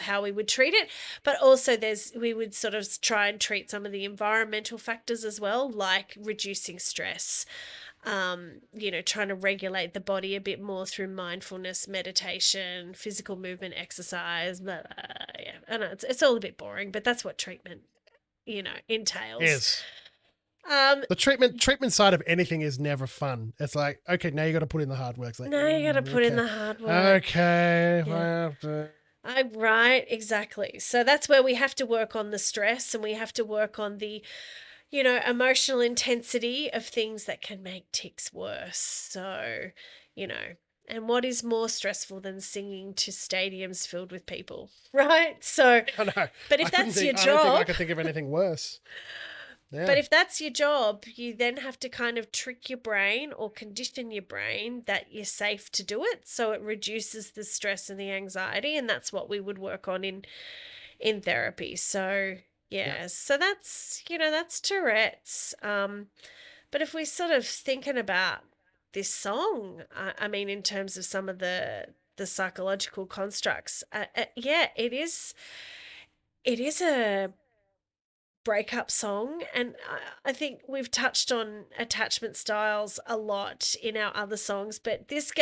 Speaker 1: how we would treat it. But also we would sort of try and treat some of the environmental factors as well, like reducing stress, trying to regulate the body a bit more through mindfulness, meditation, physical movement, exercise. Yeah, I know it's all a bit boring, but that's what treatment, entails.
Speaker 2: Yes. The treatment side of anything is never fun. It's like, okay, now you got to put in the hard work. It's like,
Speaker 1: now you got to put in the hard work.
Speaker 2: Okay.
Speaker 1: Yeah. Right, exactly. So that's where we have to work on the stress, and we have to work on the, emotional intensity of things that can make tics worse. So, you know, and what is more stressful than singing to stadiums filled with people, right? So,
Speaker 2: I know.
Speaker 1: but if that's your
Speaker 2: I don't think I
Speaker 1: job,
Speaker 2: could think of anything worse. Yeah.
Speaker 1: but if that's your job, you then have to kind of trick your brain or condition your brain that you're safe to do it. So it reduces the stress and the anxiety. And that's what we would work on in therapy. So
Speaker 2: Yeah.
Speaker 1: so that's Tourette's. But if we're sort of thinking about this song, I mean, in terms of some of the psychological constructs, it is a breakup song, and I think we've touched on attachment styles a lot in our other songs, but this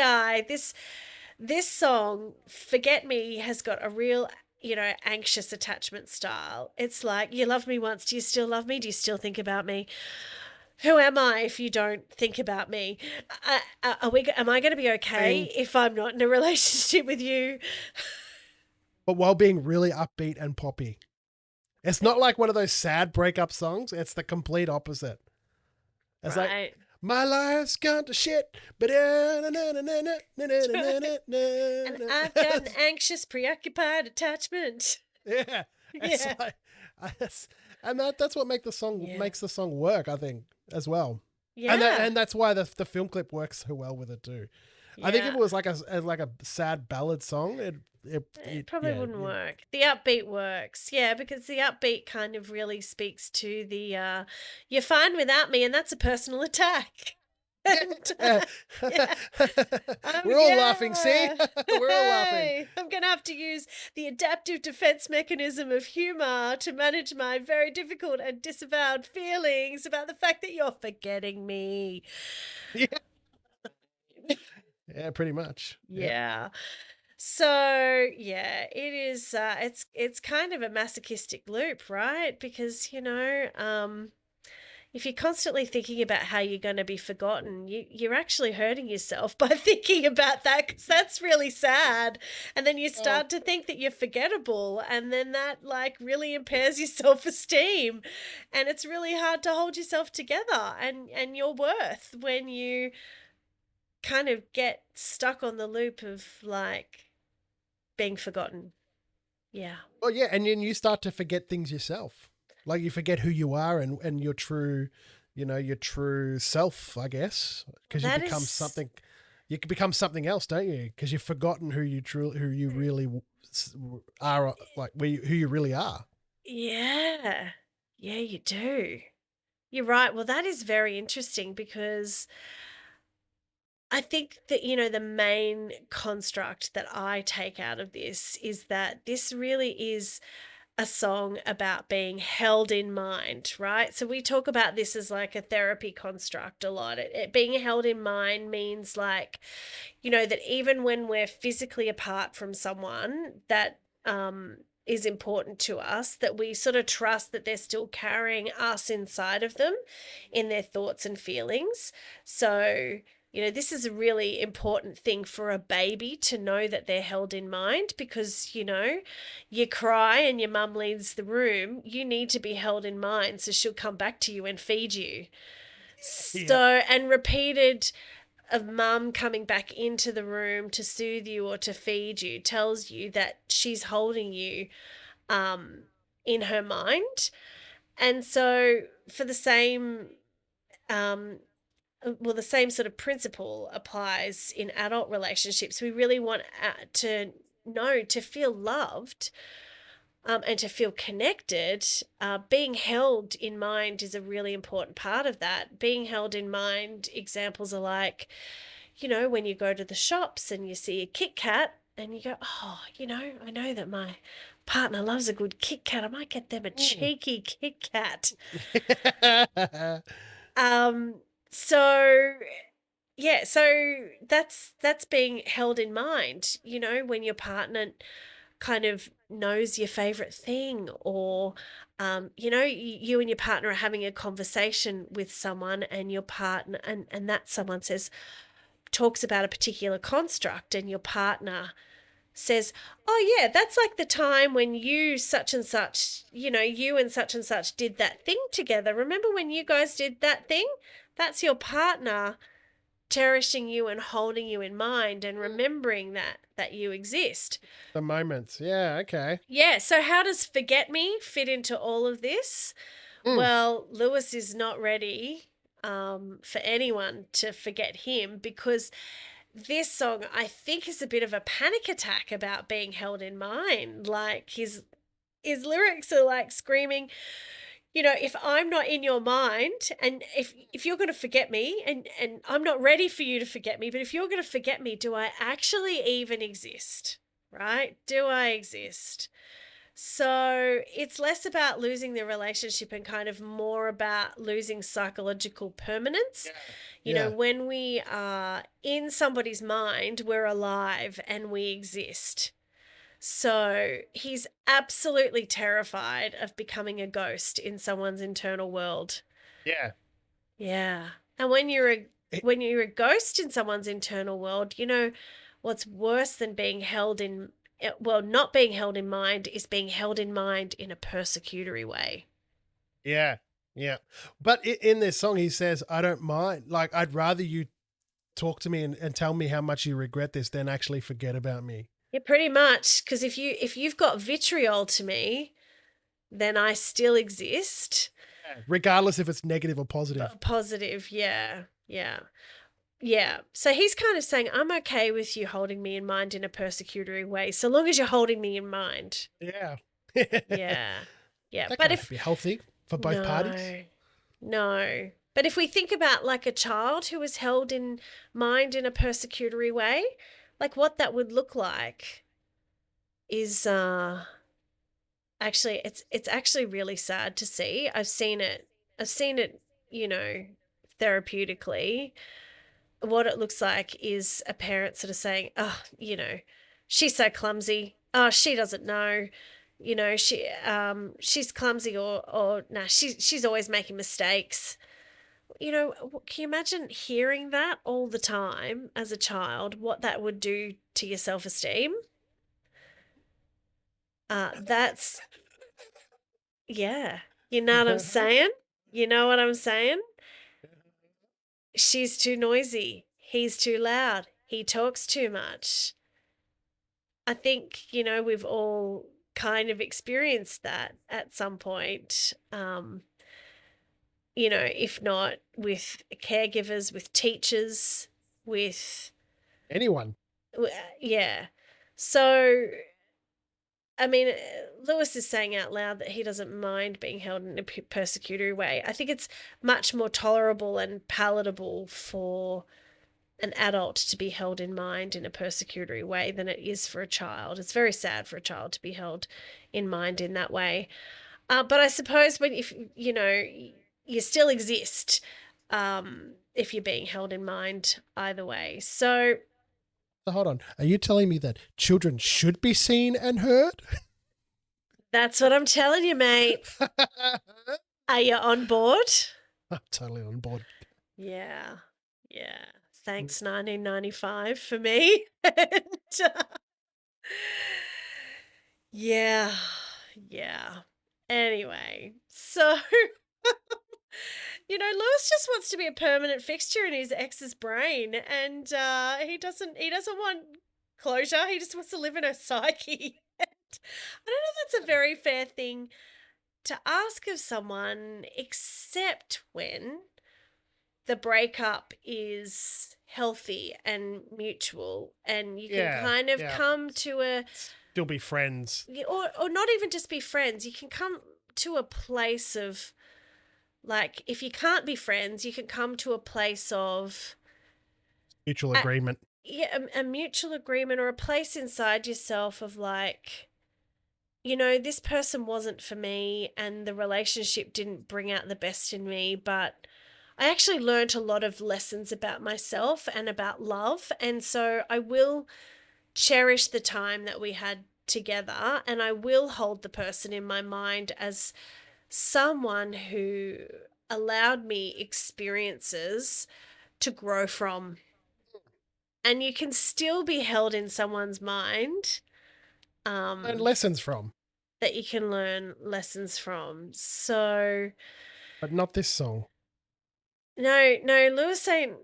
Speaker 1: song, Forget Me, has got a real, anxious attachment style. It's like, you loved me once, do you still love me? Do you still think about me? Who am I if you don't think about me? Am I going to be okay if I'm not in a relationship with you?
Speaker 2: But while being really upbeat and poppy. It's not like one of those sad breakup songs. It's the complete opposite. It's like,
Speaker 1: Right.
Speaker 2: my life's gone to shit. And
Speaker 1: And I've got an anxious, preoccupied attachment.
Speaker 2: Yeah. It's
Speaker 1: Yeah.
Speaker 2: like, and that's what makes the song work, I think, as well.
Speaker 1: Yeah.
Speaker 2: And that's why the film clip works so well with it too. I think if it was like a sad ballad song,
Speaker 1: it probably wouldn't work. The upbeat works, because the upbeat kind of really speaks to the you're fine without me, and that's a personal attack. And,
Speaker 2: We're all laughing, see? We're all laughing.
Speaker 1: Hey, I'm going to have to use the adaptive defense mechanism of humour to manage my very difficult and disavowed feelings about the fact that you're forgetting me.
Speaker 2: Yeah. Yeah, pretty much.
Speaker 1: Yeah. So, it is it's kind of a masochistic loop, right? Because, if you're constantly thinking about how you're going to be forgotten, you're actually hurting yourself by thinking about that, because that's really sad. And then you start to think that you're forgettable, and then that like really impairs your self-esteem, and it's really hard to hold yourself together and your worth when you kind of get stuck on the loop of like being forgotten. Yeah.
Speaker 2: Well, yeah, and then you start to forget things yourself. Like you forget who you are and your true, your true self, I guess, because
Speaker 1: That
Speaker 2: you become
Speaker 1: is-
Speaker 2: something. You can become something else, don't you? Because you've forgotten who you really are, like who you really are.
Speaker 1: Yeah. Yeah, you do. You're right. Well, that is very interesting, because I think that, the main construct that I take out of this is that this really is a song about being held in mind, right? So we talk about this as like a therapy construct a lot. It being held in mind means like, that even when we're physically apart from someone that is important to us, that we sort of trust that they're still carrying us inside of them in their thoughts and feelings. So this is a really important thing for a baby to know, that they're held in mind, because, you cry and your mum leaves the room, you need to be held in mind so she'll come back to you and feed you. So, and repeated of mum coming back into the room to soothe you or to feed you tells you that she's holding you in her mind. And so for the same the same sort of principle applies in adult relationships. We really want to feel loved and to feel connected. Being held in mind is a really important part of that. Being held in mind, examples are like, when you go to the shops and you see a Kit Kat and you go, oh, I know that my partner loves a good Kit Kat. I might get them a cheeky Kit Kat. So that's being held in mind, when your partner kind of knows your favorite thing, or you and your partner are having a conversation with someone, and your partner and that someone talks about a particular construct, and your partner says, "Oh yeah, that's like the time when you such and such, you and such did that thing together. Remember when you guys did that thing? That's your partner cherishing you and holding you in mind and remembering that you exist."
Speaker 2: The moments. Yeah, okay.
Speaker 1: Yeah, so how does forget me fit into all of this?
Speaker 2: Mm.
Speaker 1: Well, Lewis is not ready for anyone to forget him, because this song, I think, is a bit of a panic attack about being held in mind. Like his lyrics are like screaming, if I'm not in your mind, and if you're going to forget me, and I'm not ready for you to forget me, but if you're going to forget me, do I actually even exist? Right? Do I exist? So it's less about losing the relationship and kind of more about losing psychological permanence.
Speaker 2: Yeah.
Speaker 1: When we are in somebody's mind, we're alive and we exist. So he's absolutely terrified of becoming a ghost in someone's internal world.
Speaker 2: Yeah.
Speaker 1: Yeah. And when you're a
Speaker 2: It-
Speaker 1: when you're a ghost in someone's internal world, what's worse than being held in not being held in mind is being held in mind in a persecutory way.
Speaker 2: Yeah. Yeah. But in this song, he says, I don't mind. Like, I'd rather you talk to me and tell me how much you regret this than actually forget about me.
Speaker 1: Yeah, pretty much. Because if you've got vitriol to me, then I still exist.
Speaker 2: Regardless if it's negative or positive.
Speaker 1: Positive, yeah, yeah. Yeah. So he's kind of saying, I'm okay with you holding me in mind in a persecutory way, so long as you're holding me in mind.
Speaker 2: Yeah.
Speaker 1: Yeah. Yeah.
Speaker 2: That
Speaker 1: But
Speaker 2: can't be healthy for both parties.
Speaker 1: No. But if we think about like a child who is held in mind in a persecutory way, like what that would look like is actually it's actually really sad to see. I've seen it, therapeutically. What it looks like is a parent sort of saying, "Oh, she's so clumsy. Oh, she doesn't know. She's clumsy, or nah, she's always making mistakes." Can you imagine hearing that all the time as a child? What that would do to your self-esteem? That's Yeah. You know what I'm saying? You know what I'm saying? She's too noisy. He's too loud. He talks too much. I think, we've all kind of experienced that at some point. If not with caregivers, with teachers, with,
Speaker 2: Anyone.
Speaker 1: yeah. So, I mean, Lewis is saying out loud that he doesn't mind being held in a persecutory way. I think it's much more tolerable and palatable for an adult to be held in mind in a persecutory way than it is for a child. It's very sad for a child to be held in mind in that way. But I suppose if you still exist, if you're being held in mind either way. So
Speaker 2: Hold on. Are you telling me that children should be seen and heard?
Speaker 1: that's what I'm telling you, mate. Are you on board?
Speaker 2: I'm totally on board.
Speaker 1: Yeah. Yeah. Thanks, 1995 for me. And, yeah. Yeah. Anyway, so Lewis just wants to be a permanent fixture in his ex's brain, and he doesn't want closure. He just wants to live in her psyche. And I don't know if that's a very fair thing to ask of someone, except when the breakup is healthy and mutual, and you can kind of come to a
Speaker 2: Still be friends.
Speaker 1: or not even just be friends. You can come to a place of, like, if you can't be friends, you can come to a place of
Speaker 2: Mutual agreement.
Speaker 1: a mutual agreement, or a place inside yourself of like, this person wasn't for me and the relationship didn't bring out the best in me, but I actually learned a lot of lessons about myself and about love. And so I will cherish the time that we had together, and I will hold the person in my mind as someone who allowed me experiences to grow from. and you can still be held in someone's mind
Speaker 2: And lessons from,
Speaker 1: that you can learn lessons from. So
Speaker 2: but not this song.
Speaker 1: no, Lewis ain't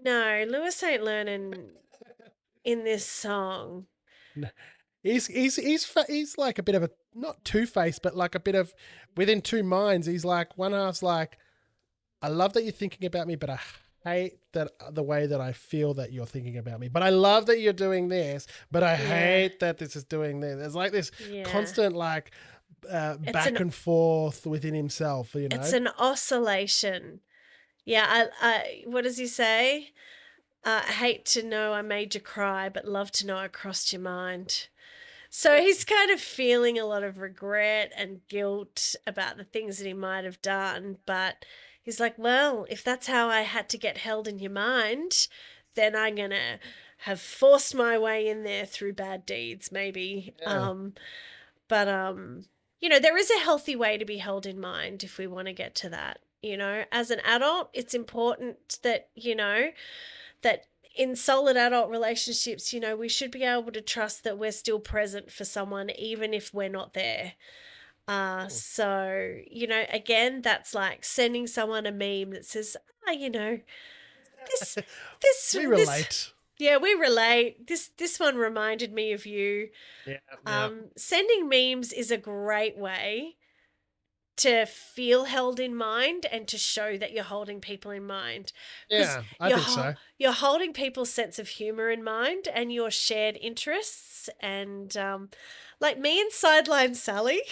Speaker 1: learning in this song.
Speaker 2: He's like a bit of a, not two-faced, but like a bit of within two minds. He's like, one half's like, I love that you're thinking about me, but I hate that the way that I feel that you're thinking about me. But I love that you're doing this, but I hate that this is doing this. There's like this constant like back and forth within himself, you know.
Speaker 1: It's an oscillation. Yeah, I what does he say? I hate to know I made you cry, but love to know I crossed your mind. So he's kind of feeling a lot of regret and guilt about the things that he might have done. But he's like, well, if that's how I had to get held in your mind, then I'm going to have forced my way in there through bad deeds, maybe.
Speaker 2: Yeah.
Speaker 1: You know, there is a healthy way to be held in mind if we want to get to that. You know, as an adult, it's important that, you know, that in solid adult relationships, you know, we should be able to trust that we're still present for someone even if we're not there. So, you know, again, that's like sending someone a meme that says, you know, this
Speaker 2: We relate.
Speaker 1: yeah, we relate. This one reminded me of you.
Speaker 2: Yeah.
Speaker 1: Sending memes is a great way to feel held in mind and to show that you're holding people in mind.
Speaker 2: Yeah, I think so.
Speaker 1: You're holding people's sense of humor in mind and your shared interests. And like me and Sideline Sally,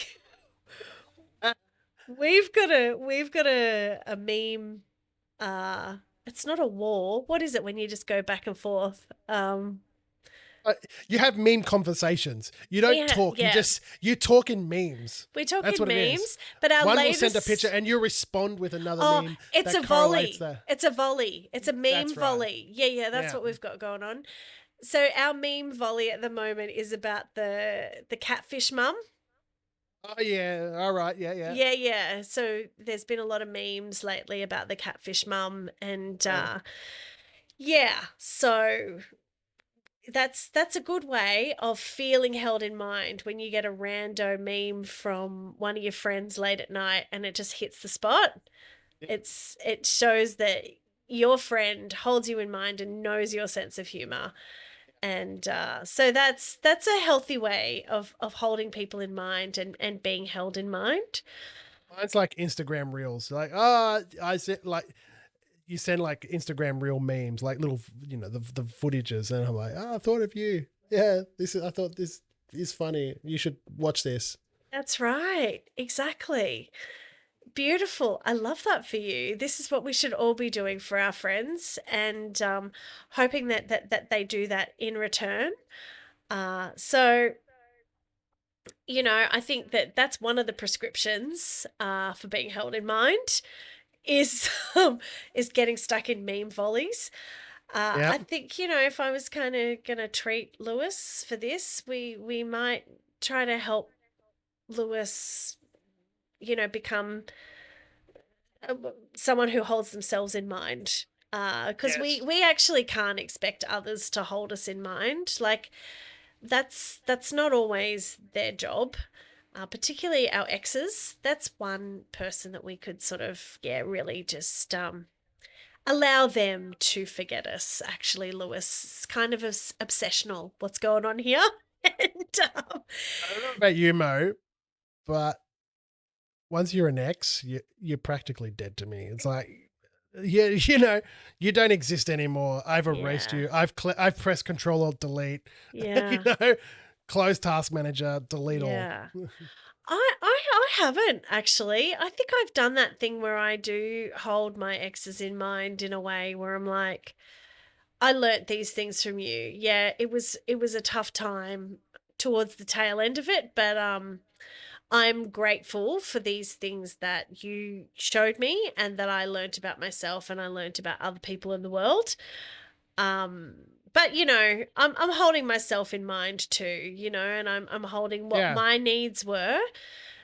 Speaker 1: we've got a meme. It's not a war. What is it when you just go back and forth?
Speaker 2: You have meme conversations. You don't talk.
Speaker 1: yeah.
Speaker 2: You talk in memes.
Speaker 1: We talk
Speaker 2: That's
Speaker 1: in
Speaker 2: what it
Speaker 1: memes,
Speaker 2: is.
Speaker 1: but our
Speaker 2: One
Speaker 1: latest...
Speaker 2: will send a picture and you respond with another meme.
Speaker 1: It's
Speaker 2: that
Speaker 1: a volley.
Speaker 2: correlates there.
Speaker 1: It's a volley. It's a meme
Speaker 2: That's right.
Speaker 1: volley. Yeah, that's
Speaker 2: Yeah.
Speaker 1: what we've got going on. So our meme volley at the moment is about the catfish mum.
Speaker 2: Oh yeah. All right. Yeah.
Speaker 1: Yeah. So there's been a lot of memes lately about the catfish mum, and so that's a good way of feeling held in mind when you get a rando meme from one of your friends late at night and it just hits the spot.
Speaker 2: Yeah.
Speaker 1: It shows that your friend holds you in mind and knows your sense of humor. And so that's a healthy way of holding people in mind and being held in mind.
Speaker 2: Mine's like Instagram reels. Like, I said, like, you send like Instagram reel memes, like little, you know, the footages, and I'm like, I thought of you. Yeah, I thought this is funny. You should watch this.
Speaker 1: That's right. Exactly. Beautiful. I love that for you. This is what we should all be doing for our friends, and hoping that they do that in return. So, you know, I think that's one of the prescriptions for being held in mind is is getting stuck in meme volleys.
Speaker 2: Yeah.
Speaker 1: I think, you know, if I was kind of gonna treat Lewis for this, we might try to help Lewis, you know, become someone who holds themselves in mind. Because we actually can't expect others to hold us in mind. Like that's not always their job. Particularly our exes. That's one person that we could sort of, really just allow them to forget us. Actually, Lewis, it's kind of obsessional what's going on here. And,
Speaker 2: I don't know about you, Mo, but once you're an ex, you're practically dead to me. It's like, yeah, you know, you don't exist anymore. I've erased you. I've pressed Control Alt Delete.
Speaker 1: Yeah.
Speaker 2: You know, close Task Manager, delete all.
Speaker 1: I haven't actually. I think I've done that thing where I do hold my exes in mind in a way where I'm like, I learnt these things from you. Yeah, it was a tough time towards the tail end of it, but I'm grateful for these things that you showed me and that I learnt about myself and I learnt about other people in the world. But you know, I'm holding myself in mind too, you know, and I'm holding what my needs were.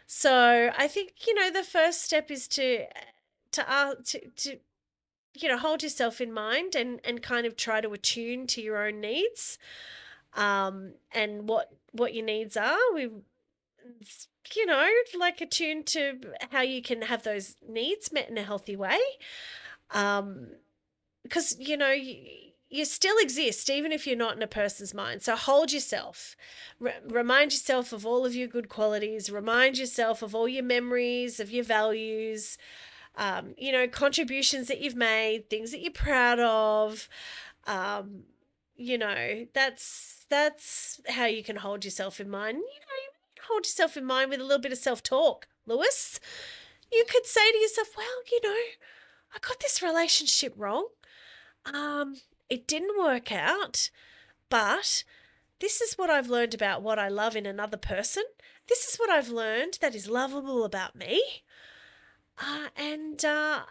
Speaker 1: So I think, you know, the first step is to hold yourself in mind and kind of try to attune to your own needs, and what your needs are. Like attune to how you can have those needs met in a healthy way. Because, you still exist even if you're not in a person's mind. So hold yourself. Remind yourself of all of your good qualities. Remind yourself of all your memories, of your values, contributions that you've made, things that you're proud of. That's how you can hold yourself in mind. Hold yourself in mind with a little bit of self-talk, Lewis. You could say to yourself, well, I got this relationship wrong. It didn't work out, but this is what I've learned about what I love in another person. This is what I've learned that is lovable about me. And hold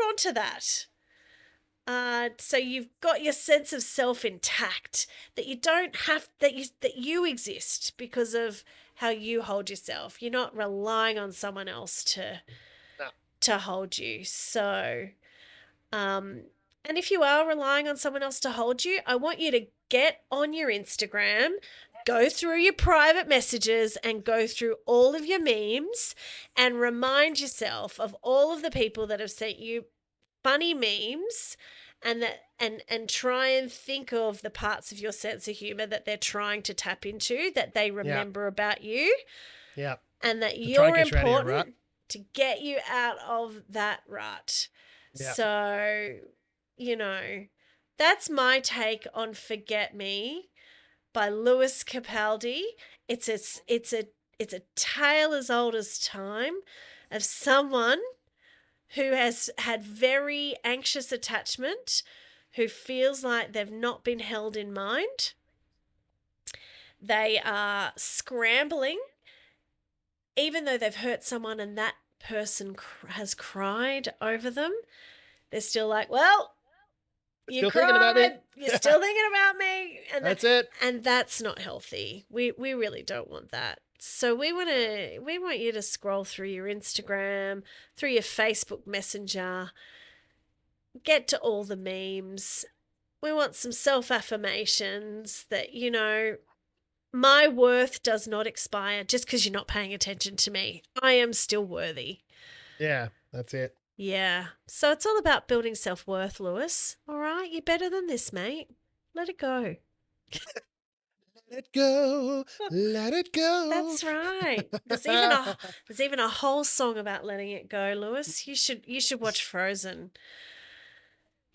Speaker 1: on to that. So you've got your sense of self intact, that you don't have that you exist because of how you hold yourself. You're not relying on someone else to hold you. So, and if you are relying on someone else to hold you, I want you to get on your Instagram, go through your private messages and go through all of your memes and remind yourself of all of the people that have sent you funny memes, and try and think of the parts of your sense of humor that they're trying to tap into, that they remember about you.
Speaker 2: Yeah.
Speaker 1: And that
Speaker 2: To try and
Speaker 1: you're
Speaker 2: get you out of your rut.
Speaker 1: important to get you out of that rut.
Speaker 2: Yeah.
Speaker 1: So, that's my take on Forget Me by Lewis Capaldi. It's a tale as old as time of someone who has had very anxious attachment, who feels like they've not been held in mind. They are scrambling, even though they've hurt someone and that person has cried over them. They're still like, well, you
Speaker 2: Still
Speaker 1: cried.
Speaker 2: thinking about me.
Speaker 1: You're still thinking about me. And
Speaker 2: That's it.
Speaker 1: And that's not healthy. We really don't want that. So we want you to scroll through your Instagram, through your Facebook Messenger, get to all the memes. We want some self-affirmations that, my worth does not expire just because you're not paying attention to me. I am still worthy.
Speaker 2: Yeah, that's it.
Speaker 1: Yeah. So it's all about building self-worth, Lewis. All right? You're better than this, mate. Let it go.
Speaker 2: Let it go. Let it go.
Speaker 1: That's right. There's even a whole song about letting it go, Lewis. You should watch Frozen.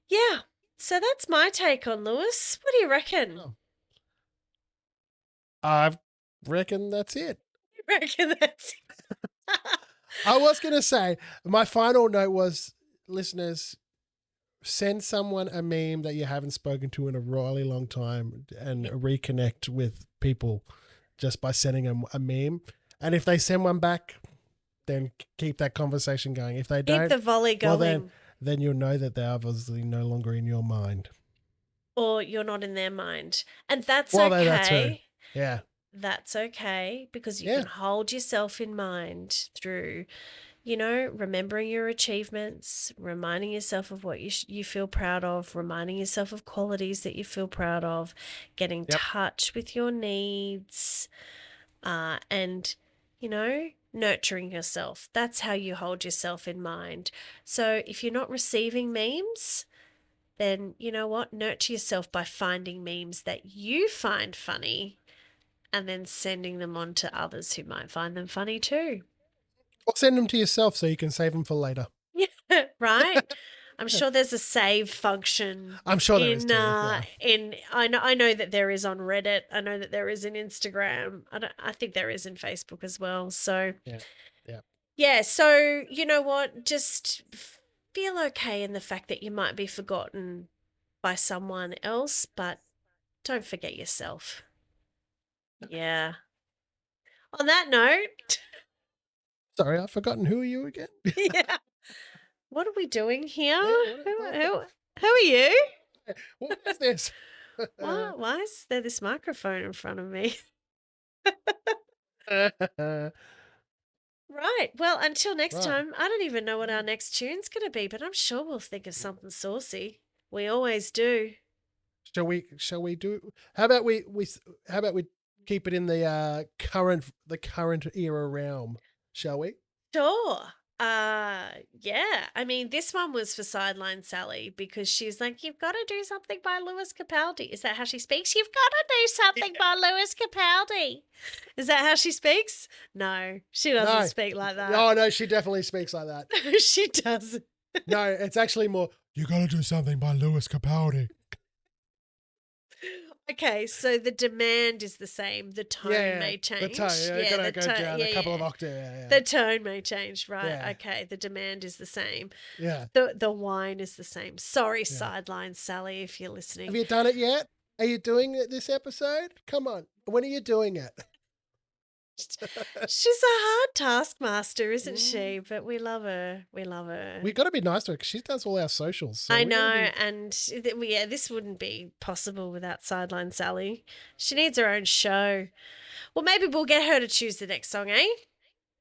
Speaker 1: Yeah. So that's my take on Lewis. What do you reckon?
Speaker 2: Oh. I reckon that's it.
Speaker 1: You reckon that's
Speaker 2: I was going to say, my final note was, listeners, send someone a meme that you haven't spoken to in a really long time and reconnect with people just by sending them a meme. And if they send one back, then keep that conversation going. If they don't,
Speaker 1: keep the volley going.
Speaker 2: well, then you'll know that they're obviously no longer in your mind.
Speaker 1: Or you're not in their mind. And that's
Speaker 2: Well,
Speaker 1: okay.
Speaker 2: that too. Yeah.
Speaker 1: That's okay, because you can hold yourself in mind through, remembering your achievements, reminding yourself of what you feel proud of, reminding yourself of qualities that you feel proud of, getting touch with your needs, and, nurturing yourself. That's how you hold yourself in mind. So if you're not receiving memes, then you know what? Nurture yourself by finding memes that you find funny and then sending them on to others who might find them funny too.
Speaker 2: Or send them to yourself so you can save them for later.
Speaker 1: Yeah, right? I'm sure there's a save function.
Speaker 2: I'm sure there is too. Yeah.
Speaker 1: I know that there is on Reddit. I know that there is in Instagram. I think there is in Facebook as well. So yeah. So you know what? Just feel okay in the fact that you might be forgotten by someone else, but don't forget yourself. Yeah. On that note.
Speaker 2: Sorry, I've forgotten. Who are you again?
Speaker 1: Yeah. What are we doing here?
Speaker 2: Yeah,
Speaker 1: who are you?
Speaker 2: What is this?
Speaker 1: Why is there this microphone in front of me? Right. Well, until next
Speaker 2: Right.
Speaker 1: time, I don't even know what our next tune's going to be, but I'm sure we'll think of something saucy. We always do.
Speaker 2: Shall we do? How about how about we keep it in the current era realm? Shall we?
Speaker 1: Sure. Yeah. I mean, this one was for Sideline Sally because she's like, you've got to do something by Lewis Capaldi. Is that how she speaks? You've got to do something by Lewis Capaldi. Is that how she speaks? No, she doesn't
Speaker 2: No.
Speaker 1: speak like that.
Speaker 2: Oh no, she definitely speaks like that.
Speaker 1: She doesn't.
Speaker 2: No, it's actually more. You got to do something by Lewis Capaldi.
Speaker 1: Okay, so the demand is the same. The tone may change.
Speaker 2: The tone. Yeah, gotta go down a couple of octaves. Yeah.
Speaker 1: The tone may change, right?
Speaker 2: Yeah.
Speaker 1: Okay, the demand is the same.
Speaker 2: Yeah.
Speaker 1: The wine is the same. Sorry, Sideline Sally, if you're listening.
Speaker 2: Have you done it yet? Are you doing it this episode? Come on. When are you doing it?
Speaker 1: She's a hard taskmaster, isn't she? But we love her. We love her.
Speaker 2: We got to be nice to her because she does all our socials. So
Speaker 1: I
Speaker 2: we gotta
Speaker 1: know,
Speaker 2: be-
Speaker 1: and this wouldn't be possible without Sideline Sally. She needs her own show. Well, maybe we'll get her to choose the next song, eh?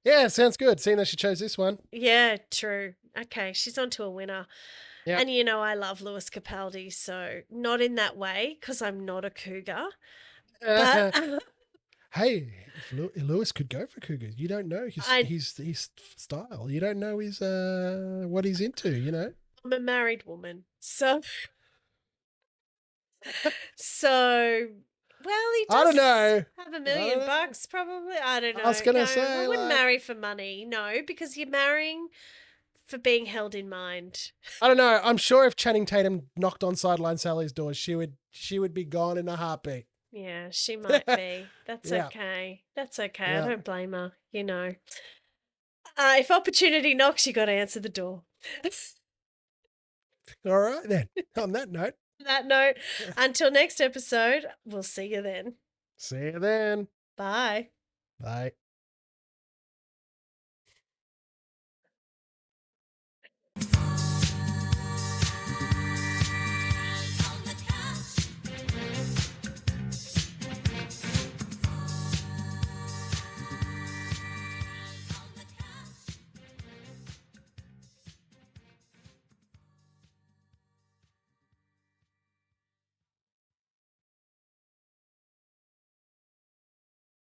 Speaker 2: Yeah, sounds good. Seeing that she chose this one.
Speaker 1: Yeah, true. Okay, she's on to a winner.
Speaker 2: Yeah.
Speaker 1: And you know I love Lewis Capaldi, so not in that way because I'm not a cougar. But
Speaker 2: Hey, if Lewis could go for cougars, you don't know his style. You don't know his what he's into. You know.
Speaker 1: I'm a married woman, so well, he does
Speaker 2: I don't know.
Speaker 1: have $1 million
Speaker 2: know.
Speaker 1: bucks, probably. I don't know.
Speaker 2: I was gonna
Speaker 1: No,
Speaker 2: say,
Speaker 1: I wouldn't
Speaker 2: like-
Speaker 1: marry for money. No, because you're marrying for being held in mind.
Speaker 2: I don't know. I'm sure if Channing Tatum knocked on Sideline Sally's door, she would be gone in a heartbeat.
Speaker 1: Yeah, she might be. That's
Speaker 2: Yeah.
Speaker 1: okay. That's okay.
Speaker 2: Yeah.
Speaker 1: I don't blame her. You know, if opportunity knocks, you got to answer the door.
Speaker 2: All right then. On that note,
Speaker 1: On that note, until next episode, we'll see you then.
Speaker 2: see you then.
Speaker 1: Bye.
Speaker 2: Bye.